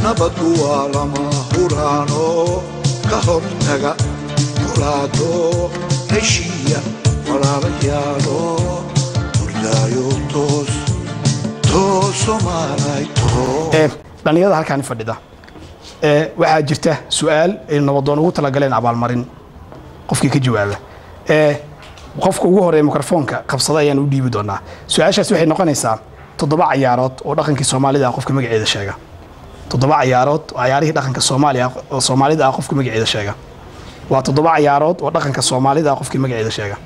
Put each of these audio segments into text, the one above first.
nabadku waa lama huraano ka hortaga kulaado heshiiya walaalayaalo hurdaayo toos Soomaaliya toos dhalinyarada halkaan fadhida waxaa jirta su'aal ay nabadoon ugu tala galeen abaalmarin qofkii ka jawaaba qofka ugu horeeya mikrofoonka qabsada ayaan u dhiibi doonaa su'aashaas waxay noqonaysaa 7 ciyaarood oo dhaqankii Soomaalida qofka magaceeda sheega 7 ciyaarood oo ciyaarihii dhaqanka Soomaaliya oo Soomaalida qofka magaceeda sheega waa 7 ciyaarood oo dhaqanka Soomaalida qofka magaceeda sheega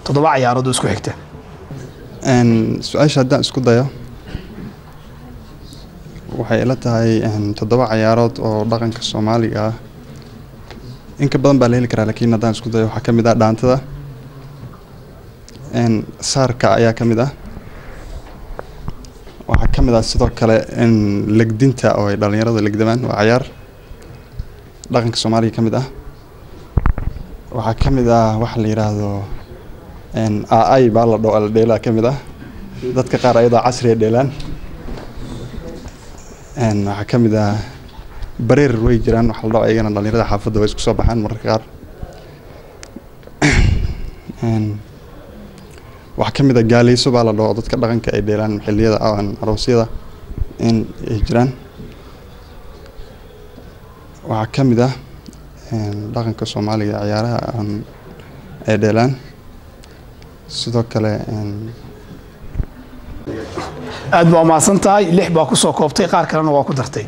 7 ciyaarood oo isku xigta su'aasha hadaan isku dayo waxay ila tahay 7 ciyaarood oo dhaqanka Soomaaliga ah in ka badan baa la heli karaa laakiin hadaan isku dayo waxa kamid ah dhaantada saarka ayaa kamid ah waxa kamid ah sidoo kale legdinta oo ay dhalinyarada legdamaan waa ciyaar dhaqanka Soomaaliga kamid ah waxa kamid ah wax la yiraahdo ay baa la dheela kamid ah dadka qaar ayada casri dheelaan waxa kamid ah bareer way jiraan wax la dhaw ayagana dhalinyarada xaafadda way isku soo baxaan mararka qaar waxa kamid ah gaaleyso baa la dhaw dadka dhaqanka ay dheelaan xilliyada aroosyada ay jiraan waxa kamid ah dhaqanka Soomaaliga ciyaaraha ay dheelaan sidoo kale aad baa maasantahay 6 baa ku soo koobtay qaar kalena waa ku dartay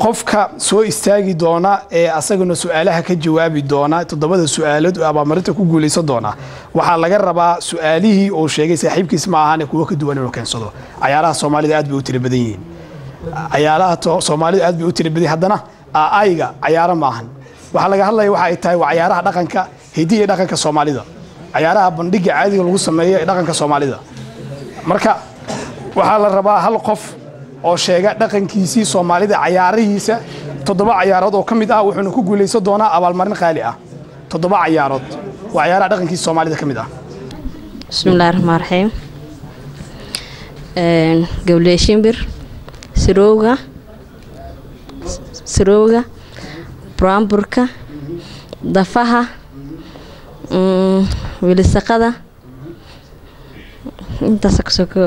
qofka soo istaagi doona asaguna su'aalaha ka jawaabi doona 7 su'aalood oo abaalmarinta ku guuleysan doona waxa laga rabaa su'aalihii oo sheegay saaxiibkiis ma ahan kuwa ka duwan oo keensado ciyaaraha Soomaalida aad bay u tiro badan yihiin ciyaaraha Soomaalida aad bay u tiro badan haddana ayga ciyaaro ma ahan waxa laga hadlayo waxa ay tahay ciyaaraha dhaqanka hidiye dhaqanka Soomaalida ciyaaraha bandhiga caadiga lagu sameeyo dhaqanka Soomaalida marka waxa la rabaa hal qof oo sheega dhaqankiisii Soomaalida ciyaarihiisa 7 ciyaarood oo kamid ah wuxuu ku guuleysan doonaa abaalmarin qaali ah 7 ciyaarood waa ciyaaraha dhaqankiisa Soomaalida kamid ah bismillaahir rahmaanir rahiim gawle shimbir sirowga bramburka dafaha wilisaqada inta saksoko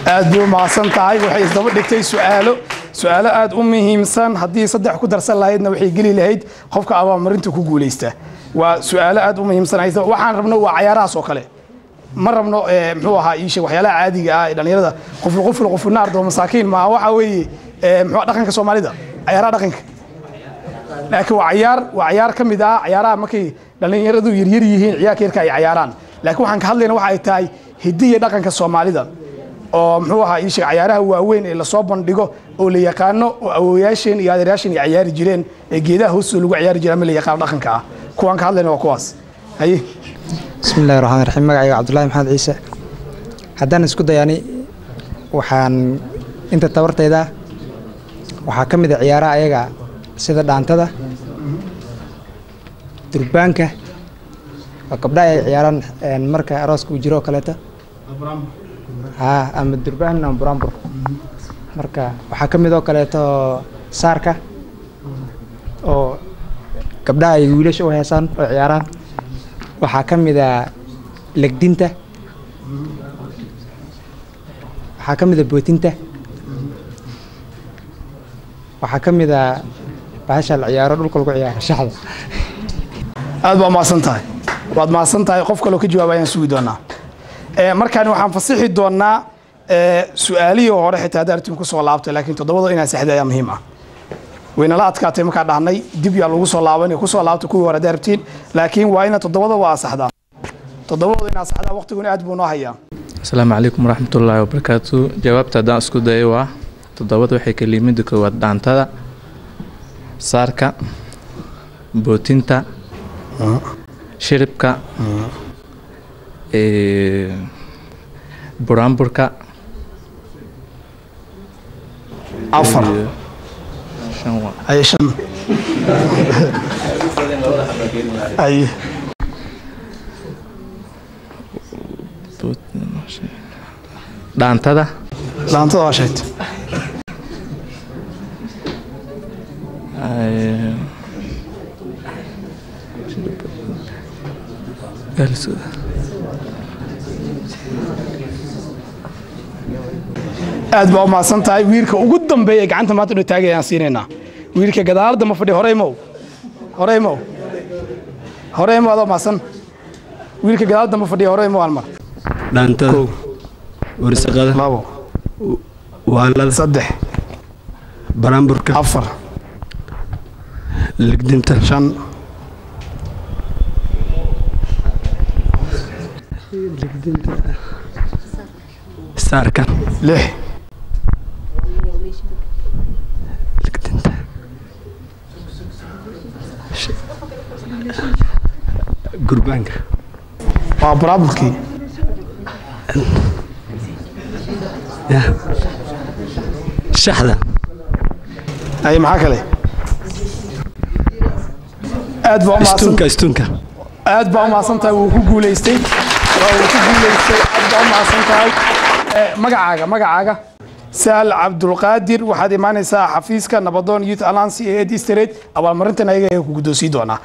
aad buu maasan tahay waxay isdaba dhigtay su'aalo aad u muhiimsan hadii 3 ku darsan lahaydna waxay gali lahayd qofka abaalmarinta ku guuleysta waa su'aalo aad u muhiimsan waxaan rabno waa ciyaarahaas oo kale ma rabno muxuu ahaa ii sheeg waxyaalaha caadiga ah dhalinyarada qof naardo masaakiin ma waxa weeye muxuu dhaqanka Soomaalida ciyaaraha dhaqanka laakiin waa ciyaar kamid ah ciyaaraha markay dhalinyaradu yaryar yihiin ciyaarka ay ciyaaraan laakiin waxaan ka hadlaynaa waxa ay tahay hidiye dhaqanka Soomaalida oo muxuu ahaa ii sheeg ciyaaraha waaweyn ee la soo bandhigo oo la yaqaano oo awooyaasheen iyo adeeraasheen ay ciyaari jireen ee geedaha hoostooda lagu ciyaari jiray ama la yaqaan dhaqanka ah kuwan ka hadlaynaa waa kuwaas haye bismillaahir rahmaanir rahiim magacayga Cabdullaahi Maxamed Ciise haddaan isku dayaani waxaan inta tabartayda waxa kamid ah ciyaaraha ayaga sida dhaantada durbaanka oo gabdhaha ay ciyaaraan marka arooska uu jiro kaleeta ama durbaan ama brambur marka waxa kamid oo kaleeto saarka oo gabdhaha ay wiilasha u heesaan oo ciyaaraan waxa kamid ah legdinta waxa kamid ah bootinta waxa kamid ah baasha la ciyaaro dhulka lagu ciyaaro shaxda aad baa maasantahay waad maasantahay qof kale oo ka jawaabayaan sugi doonaa markaan waxaan fasixi doonaa su'aaliyo hore xitaa daartiin ku soo laabtay laakiin 7 inaan saxday ayaa muhiim ah wayna la adkaatay marka dhahnay dib yaa lagu soo laabanay ku soo laabtay kuwii hore daartiin laakiin waa ina 7 waa saxdaa 7 inaan saxdaa waqtiguna aad buu noo hayaa assalaamu calaykum waraxmatullaahi wabarakaatuh jawaabta hadaan isku dayo waa 7 waxay kelimada koowaad dhaantada saarka bootinta shiribka buramburka afar ay shan ay dhaantada waa sheegtay aad baa u mahadsan tahay wiilka ugu dambeeya gacanta maanta inuu taagayaan siinaynaa wiilka gadaalada ma fadhiyo horeymo adoo mahadsan wiilka gadaalada ma fadhiyo horeymo almar dhaantada warsaqada labo waalada 3 baraamburka 4 ligdinta 5 ligdinta saarka 6 ligdinta gurbaanka waa baraabulkii shaxda ay maxaa kale aad baa u mahadsan istunka aad baa u mahadsan tahay wuu ku guuleystay aad baa u mahadsan tahay magacaaga سال عبد القادر waxaad imaanaysaa xafiiska Nabadoon Youth Alliance ee Ed Street abaalmarintan ayaga ku guddoonsi doona